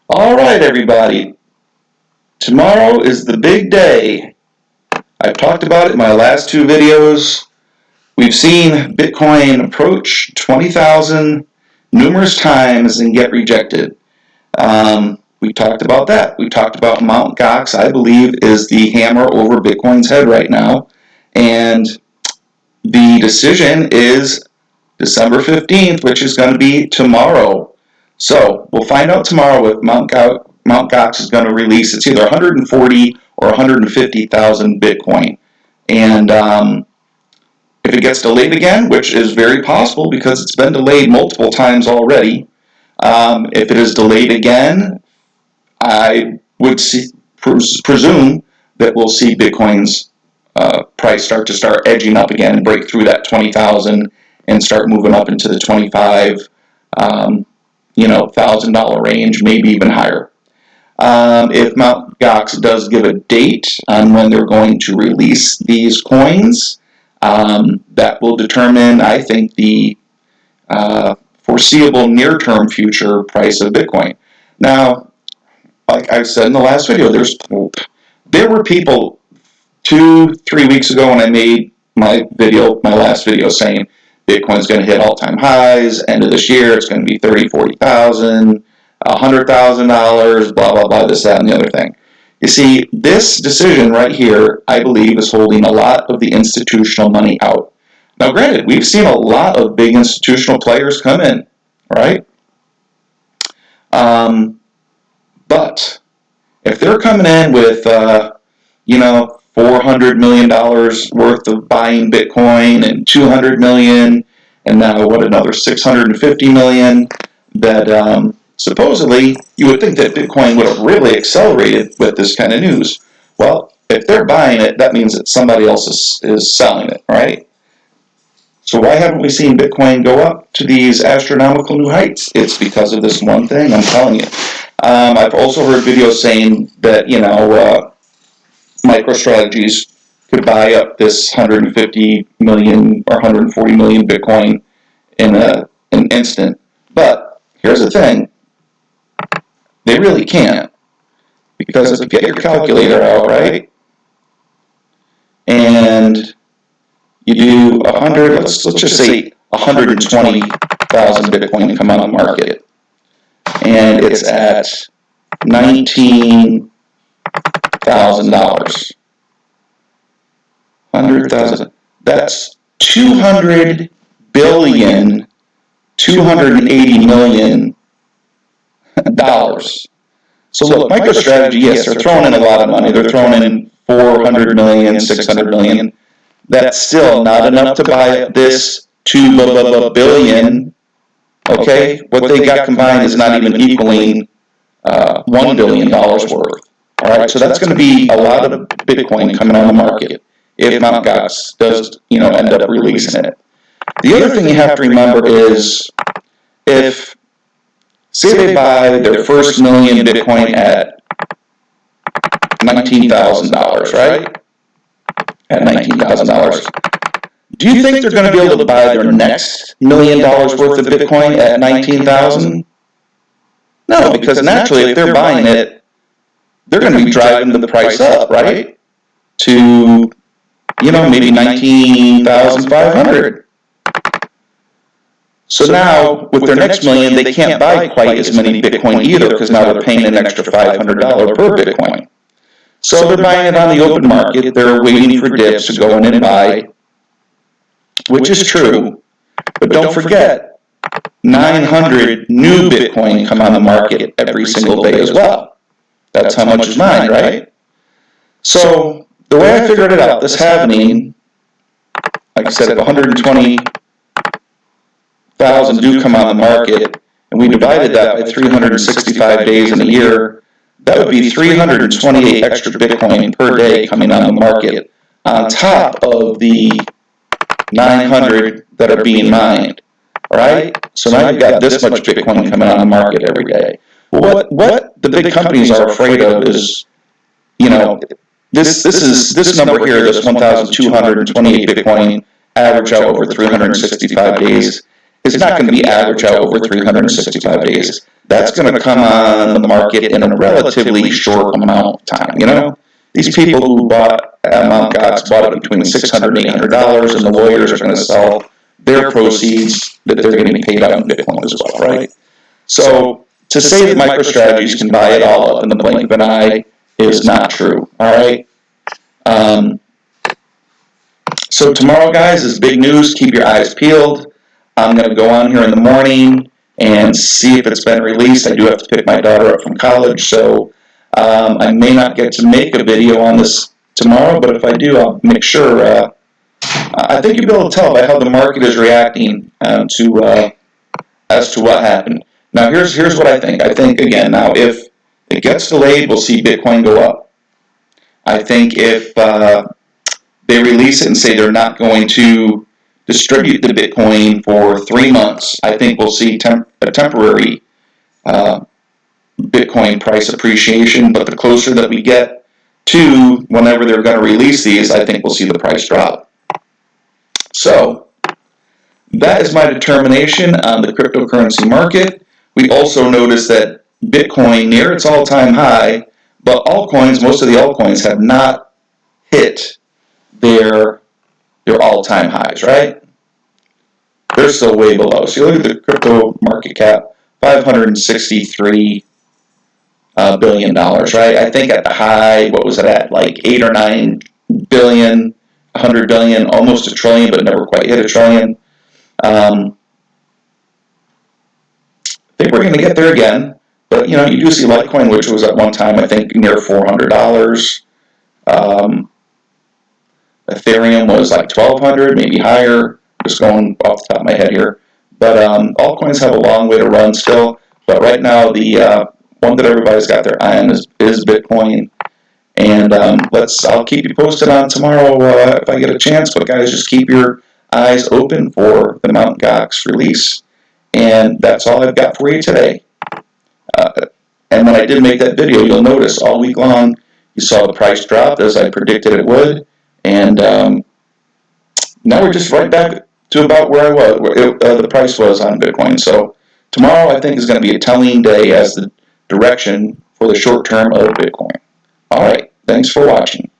All right, everybody. Tomorrow is the big day. I've talked about it in my last two videos. We've seen Bitcoin approach 20,000 numerous times and get rejected. We talked about that. We talked about Mt. Gox, I believe, is the hammer over Bitcoin's head right now. And the decision is December 15th, which is going to be tomorrow. So we'll find out tomorrow if Mt. Gox is going to release. It's either 140 or 150,000 Bitcoin. And if it gets delayed again, which is very possible because it's been delayed multiple times already, if it is delayed again, I would presume that we'll see Bitcoin's price start edging up again and break through that 20,000 and start moving up into the $1,000 range, maybe even higher. If Mt. Gox does give a date on when they're going to release these coins, that will determine, I think, the foreseeable near-term future price of Bitcoin. Now, like I said in the last video, there were people 2-3 weeks ago when I made my last video saying Bitcoin's going to hit all-time highs, end of this year it's going to be 30, 40,000, $100,000, blah, blah, blah, this, that, and the other thing. You see, this decision right here, I believe, is holding a lot of the institutional money out. Now, granted, we've seen a lot of big institutional players come in, right? But if they're coming in with, $400 million worth of buying Bitcoin and $200 million, and now another $650 million, that supposedly you would think that Bitcoin would have really accelerated with this kind of news. Well, if they're buying it, that means that somebody else is selling it, right? So why haven't we seen Bitcoin go up to these astronomical new heights? It's because of this one thing, I'm telling you. I've also heard videos saying that, Microstrategies could buy up this 150 million or 140 million Bitcoin in an instant. But here's the thing. They really can't. Because if you get your calculator out, right, and you do 100, let's just say 120,000 Bitcoin come on the market, and it's at $19,000. $100,000. That's $200 billion, $280 million. So look, MicroStrategy, yes, they're throwing in a lot of money. They're throwing in 400 million, 600 million. That's still not enough to buy up this $2 billion. Okay, what they got combined is not even equaling $1 billion worth. All right, so that's going to be a lot of Bitcoin coming on the market if Mt. Gox does, end up releasing it. The other thing you have to remember is if, say they buy their first million Bitcoin at $19,000, right? At $19,000. Do you think they're going to be able to buy their next $1 million worth of Bitcoin at $19,000? No, because naturally, if they're buying it, they're going to be driving the price up, right? To, maybe $19,500. So now, with their next million, they can't buy quite as many Bitcoin either because now they're paying an extra $500 per Bitcoin. So they're buying it on the open market. They're waiting for dips to go in and buy, which is true. But don't forget, 900 new Bitcoin come on the market every single day as well. That's how much is mined, right? So the way I figured it out, this halving, like I said, if 120,000 do come on the market, and we divided that by 365 days in a year, that would be 328 extra Bitcoin per day coming on the market, on top of the 900 that are being mined. All right? So now you've got this much Bitcoin coming on the market every day. What the big companies are afraid of is, this number here, this 1,228 Bitcoin, average out over 365 days, is not going to be average out over 365 days. That's going to come on the market in a relatively short amount of time. You know, these people who bought Mt. Gox bought it between $600 and $800, and the lawyers are going to sell their proceeds that they're going to be paid out in Bitcoin as well, right? So to say that MicroStrategies can buy it all up in the blink of an eye is not true, all right? So tomorrow, guys, is big news. Keep your eyes peeled. I'm going to go on here in the morning and see if it's been released. I do have to pick my daughter up from college, so I may not get to make a video on this tomorrow, but if I do, I'll make sure. I think you'll be able to tell by how the market is reacting as to what happened. Now, here's what I think. I think, again, now if it gets delayed, we'll see Bitcoin go up. I think if they release it and say they're not going to distribute the Bitcoin for 3 months, I think we'll see a temporary Bitcoin price appreciation, but the closer that we get to whenever they're going to release these, I think we'll see the price drop. So that is my determination on the cryptocurrency market. We also noticed that Bitcoin near its all-time high, but altcoins, most of the altcoins have not hit their all-time highs, right? They're still way below. So you look at the crypto market cap, $563 billion, right? I think at the high, what was it at? Like 8 or 9 billion, 100 billion, almost a trillion, but never quite hit a trillion. I think we're going to get there again. But, you know, you do see Litecoin, which was at one time, I think, near $400. Ethereum was like $1,200, maybe higher. Just going off the top of my head here. But altcoins have a long way to run still. But right now, the one that everybody's got their eye on is Bitcoin. And I'll keep you posted on tomorrow if I get a chance. But guys, just keep your eyes open for the Mt. Gox release. And that's all I've got for you today. And when I did make that video, you'll notice all week long you saw the price drop as I predicted it would. And now we're just right back to about where the price was on Bitcoin. So tomorrow I think is going to be a telling day as the direction for the short term of Bitcoin. All right. Thanks for watching.